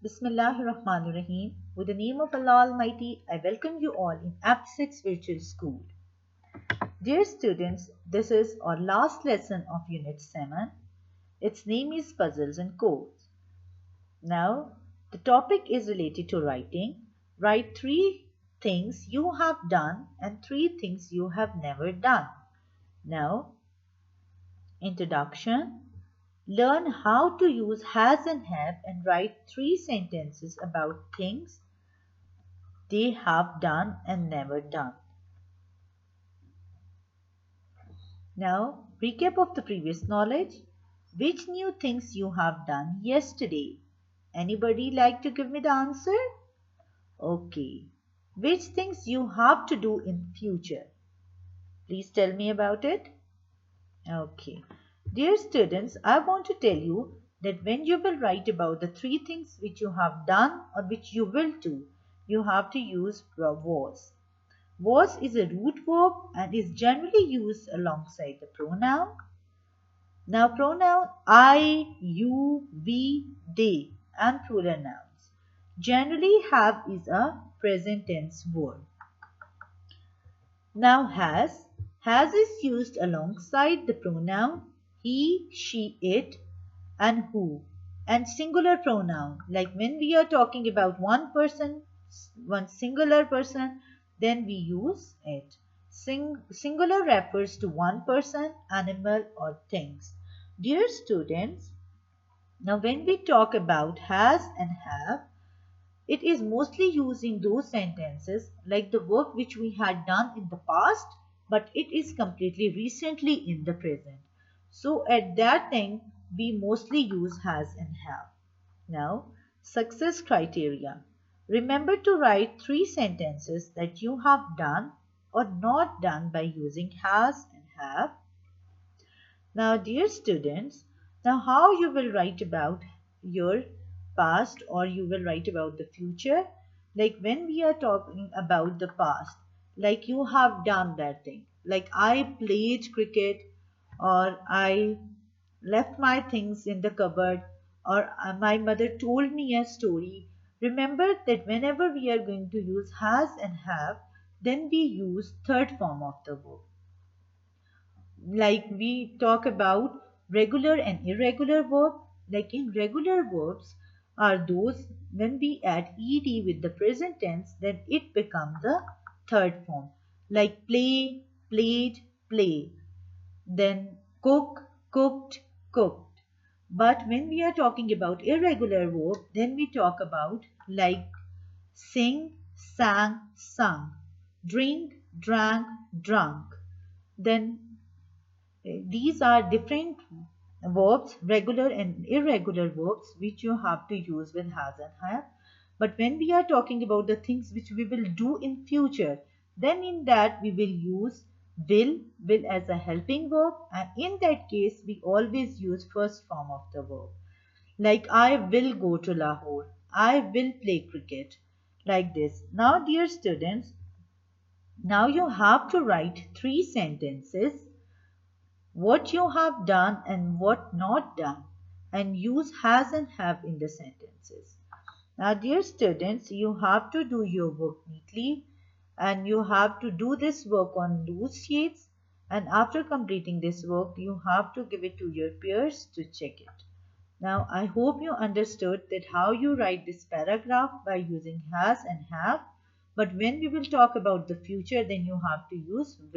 Bismillahirrahmanirrahim. With the name of Allah Almighty, I welcome you all in Apt 6 Virtual School. Dear students, this is our last lesson of Unit 7. Its name is Puzzles and Codes. Now, the topic is related to writing. Write 3 things you have done and 3 things you have never done. Now, introduction. Learn how to use has and have and write 3 sentences about things they have done and never done. Now, recap of the previous knowledge. Which new things you have done yesterday? Anybody like to give me the answer? Okay. Which things you have to do in future? Please tell me about it. Okay. Dear students, I want to tell you that when you will write about the 3 things which you have done or which you will do, you have to use was. Was is a root verb and is generally used alongside the pronoun. Now pronoun I, you, we, they and plural nouns generally have is a present tense word. Now has is used alongside the pronoun he, she, it and who and singular pronoun, like when we are talking about one person, one singular person, then we use it. Singular refers to one person, animal or things. Dear students, now when we talk about has and have, it is mostly used in those sentences like the work which we had done in the past, but it is completely recently in the present. So at that time, we mostly use has and have. Now, success criteria. Remember to write 3 sentences that you have done or not done by using has and have. Now, dear students, now how you will write about your past or you will write about the future? Like when we are talking about the past, like you have done that thing. Like I played cricket or I left my things in the cupboard or my mother told me a story. Remember that whenever we are going to use has and have, then we use third form of the verb. Like we talk about regular and irregular verb. Like in regular verbs are those when we add ed with the present tense, then it becomes the third form. Like play, played, play. Then cook, cooked, cooked. But when we are talking about irregular verb, then we talk about like sing, sang, sung, drink, drank, drunk. Then these are different verbs, regular and irregular verbs, which you have to use with has and have. But when we are talking about the things which we will do in future, then in that we will use will as a helping verb, and in that case we always use first form of the verb. Like I will go to Lahore, I will play cricket, like this. Now dear students, now you have to write 3 sentences what you have done and what not done, and use has and have in the sentences. Now dear students, you have to do your work neatly and you have to do this work on loose sheets, and after completing this work you have to give it to your peers to check it. Now I hope you understood that how you write this paragraph by using has and have, but when we will talk about the future then you have to use will.